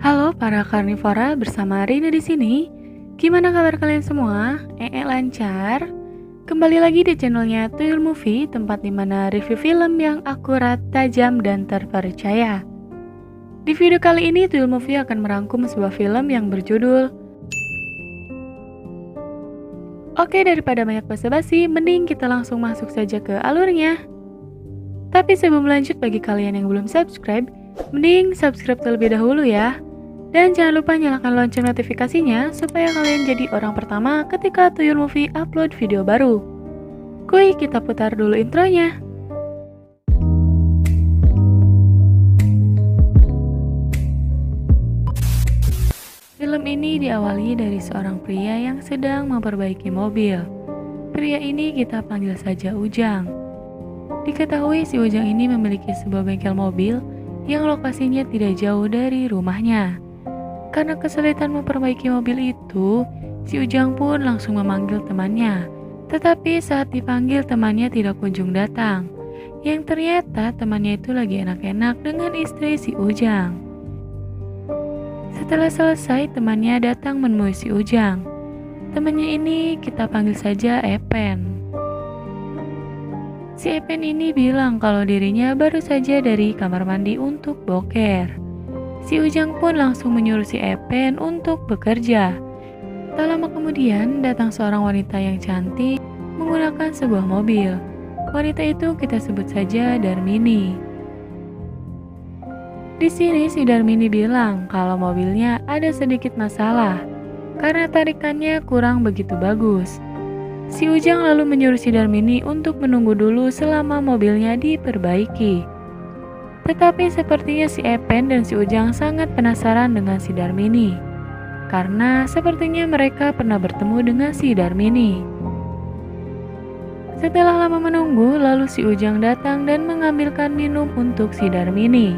Halo para karnivora, bersama Rina di sini. Gimana kabar kalian semua? Lancar? Kembali lagi di channelnya Tuyul Movie, tempat dimana review film yang akurat, tajam, dan terpercaya. Di video kali ini, Tuyul Movie akan merangkum sebuah film yang berjudul Oke, daripada banyak basa-basi, mending kita langsung masuk saja ke alurnya. Tapi sebelum lanjut, bagi kalian yang belum subscribe, mending subscribe terlebih dahulu ya. Dan jangan lupa nyalakan lonceng notifikasinya supaya kalian jadi orang pertama ketika Tuyul Movie upload video baru. Kuy, kita putar dulu intronya. Film ini diawali dari seorang pria yang sedang memperbaiki mobil. Pria ini kita panggil saja Ujang. Diketahui si Ujang ini memiliki sebuah bengkel mobil yang lokasinya tidak jauh dari rumahnya. Karena kesulitan memperbaiki mobil itu, si Ujang pun langsung memanggil temannya. Tetapi saat dipanggil, temannya tidak kunjung datang. Yang ternyata temannya itu lagi enak-enak dengan istri si Ujang. Setelah selesai, temannya datang menemui si Ujang. Temannya ini kita panggil saja Epen. Si Epen ini bilang kalau dirinya baru saja dari kamar mandi untuk boker. Si Ujang pun langsung menyuruh si Epen untuk bekerja. Tak lama kemudian datang seorang wanita yang cantik menggunakan sebuah mobil. Wanita itu kita sebut saja Darmini. Di sini si Darmini bilang kalau mobilnya ada sedikit masalah karena tarikannya kurang begitu bagus. Si Ujang lalu menyuruh si Darmini untuk menunggu dulu selama mobilnya diperbaiki. Tetapi sepertinya si Epen dan si Ujang sangat penasaran dengan si Darmini, karena sepertinya mereka pernah bertemu dengan si Darmini. Setelah lama menunggu, lalu si Ujang datang dan mengambilkan minum untuk si Darmini.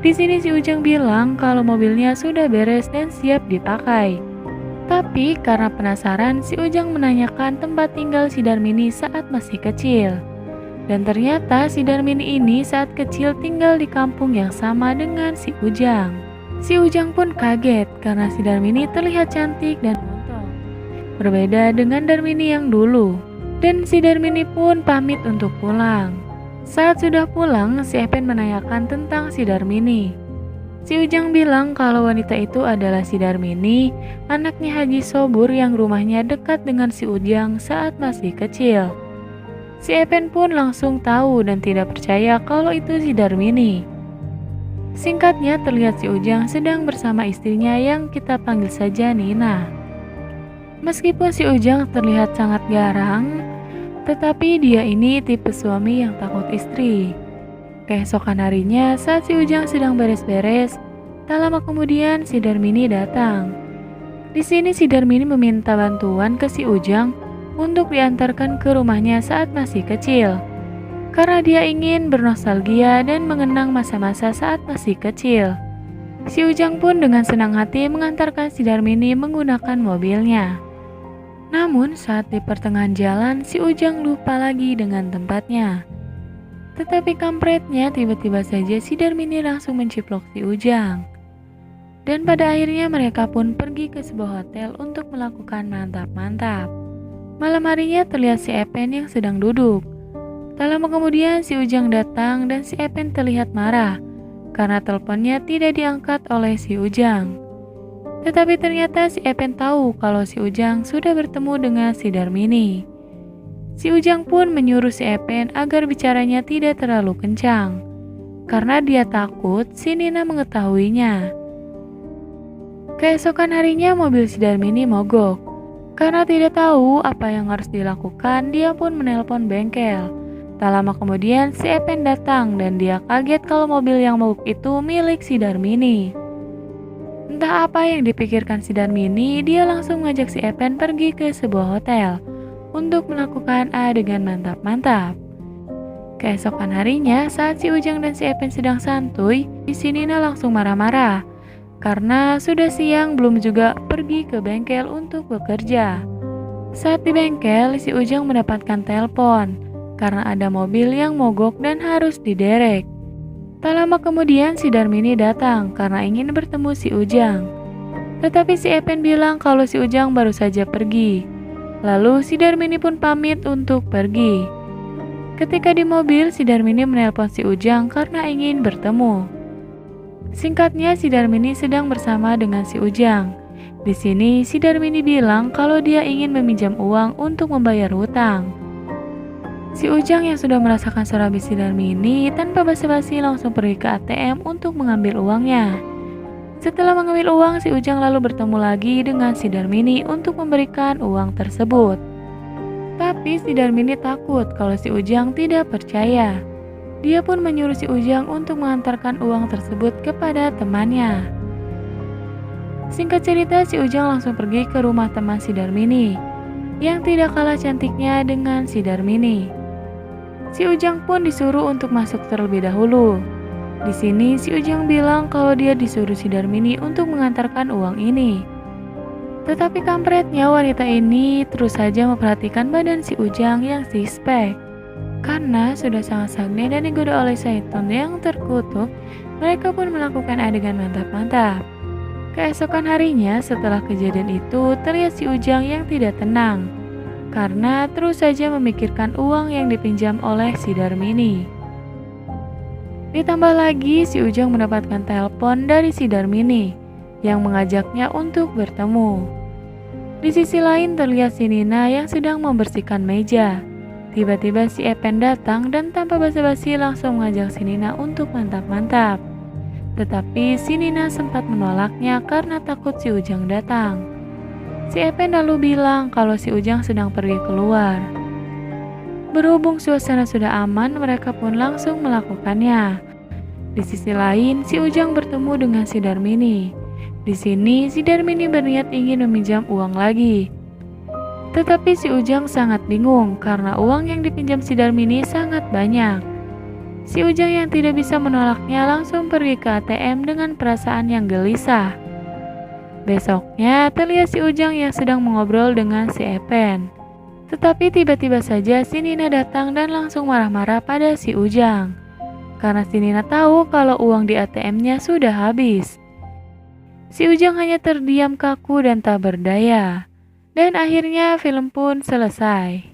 Di sini si Ujang bilang kalau mobilnya sudah beres dan siap dipakai. Tapi karena penasaran, si Ujang menanyakan tempat tinggal si Darmini saat masih kecil. Dan ternyata si Darmini ini saat kecil tinggal di kampung yang sama dengan si Ujang. Si Ujang pun kaget karena si Darmini terlihat cantik dan montok, berbeda dengan Darmini yang dulu. Dan si Darmini pun pamit untuk pulang. Saat sudah pulang, si Epen menanyakan tentang si Darmini. Si Ujang bilang kalau wanita itu adalah si Darmini, anaknya Haji Sobur yang rumahnya dekat dengan si Ujang saat masih kecil. Si Epen pun langsung tahu dan tidak percaya kalau itu si Darmini. Singkatnya, terlihat si Ujang sedang bersama istrinya yang kita panggil saja Nina. Meskipun si Ujang terlihat sangat garang, tetapi dia ini tipe suami yang takut istri. Keesokan harinya saat si Ujang sedang beres-beres, tak lama kemudian si Darmini datang. Di sini si Darmini meminta bantuan ke si Ujang untuk diantarkan ke rumahnya saat masih kecil. Karena dia ingin bernostalgia dan mengenang masa-masa saat masih kecil. Si Ujang pun dengan senang hati mengantarkan si Darmini menggunakan mobilnya. Namun saat di pertengahan jalan, si Ujang lupa lagi dengan tempatnya. Tetapi kampretnya, tiba-tiba saja si Darmini langsung menciplok si Ujang. Dan pada akhirnya mereka pun pergi ke sebuah hotel untuk melakukan mantap-mantap. Malam harinya terlihat si Epen yang sedang duduk. Tak lama kemudian si Ujang datang dan si Epen terlihat marah karena teleponnya tidak diangkat oleh si Ujang. Tetapi ternyata si Epen tahu kalau si Ujang sudah bertemu dengan si Darmini. Si Ujang pun menyuruh si Epen agar bicaranya tidak terlalu kencang, karena dia takut si Nina mengetahuinya. Keesokan harinya mobil si Darmini mogok. Karena tidak tahu apa yang harus dilakukan, dia pun menelpon bengkel. Tak lama kemudian si Epen datang dan dia kaget kalau mobil yang mogok itu milik si Darmini. Entah apa yang dipikirkan si Darmini, dia langsung mengajak si Epen pergi ke sebuah hotel untuk melakukan adegan mantap-mantap. Keesokan harinya, saat si Ujang dan si Epen sedang santuy, si Nina langsung marah-marah karena sudah siang belum juga pergi ke bengkel untuk bekerja. Saat di bengkel, si Ujang mendapatkan telepon karena ada mobil yang mogok dan harus diderek. Tak lama kemudian si Darmini datang karena ingin bertemu si Ujang. Tetapi si Epen bilang kalau si Ujang baru saja pergi. Lalu si Darmini pun pamit untuk pergi. Ketika di mobil, si Darmini menelpon si Ujang karena ingin bertemu. Singkatnya, si Darmini sedang bersama dengan si Ujang. Di sini, si Darmini bilang kalau dia ingin meminjam uang untuk membayar hutang. Si Ujang yang sudah merasakan surabi si Darmini tanpa basa-basi langsung pergi ke ATM untuk mengambil uangnya. Setelah mengambil uang, si Ujang lalu bertemu lagi dengan si Darmini untuk memberikan uang tersebut. Tapi si Darmini takut kalau si Ujang tidak percaya. Dia pun menyuruh si Ujang untuk mengantarkan uang tersebut kepada temannya. Singkat cerita, si Ujang langsung pergi ke rumah teman si Darmini, yang tidak kalah cantiknya dengan si Darmini. Si Ujang pun disuruh untuk masuk terlebih dahulu. Di sini si Ujang bilang kalau dia disuruh si Darmini untuk mengantarkan uang ini. Tetapi kampretnya wanita ini terus saja memperhatikan badan si Ujang yang six-pack. Karena sudah sangat sange dan digoda oleh syaitan yang terkutuk, mereka pun melakukan adegan mantap-mantap. Keesokan harinya setelah kejadian itu, terlihat si Ujang yang tidak tenang. Karena terus saja memikirkan uang yang dipinjam oleh si Darmini. Ditambah lagi si Ujang mendapatkan telepon dari si Darmini yang mengajaknya untuk bertemu. Di sisi lain terlihat si Nina yang sedang membersihkan meja. Tiba-tiba si Epen datang dan tanpa basa-basi langsung mengajak si Nina untuk mantap-mantap. Tetapi si Nina sempat menolaknya karena takut si Ujang datang. Si Epen lalu bilang kalau si Ujang sedang pergi keluar. Berhubung suasana sudah aman, mereka pun langsung melakukannya. Di sisi lain, si Ujang bertemu dengan si Darmini. Di sini, si Darmini berniat ingin meminjam uang lagi. Tetapi si Ujang sangat bingung karena uang yang dipinjam si Darmini sangat banyak. Si Ujang yang tidak bisa menolaknya langsung pergi ke ATM dengan perasaan yang gelisah. Besoknya, terlihat si Ujang yang sedang mengobrol dengan si Epen. Tetapi tiba-tiba saja si Nina datang dan langsung marah-marah pada si Ujang. Karena si Nina tahu kalau uang di ATM-nya sudah habis. Si Ujang hanya terdiam kaku dan tak berdaya. Dan akhirnya film pun selesai.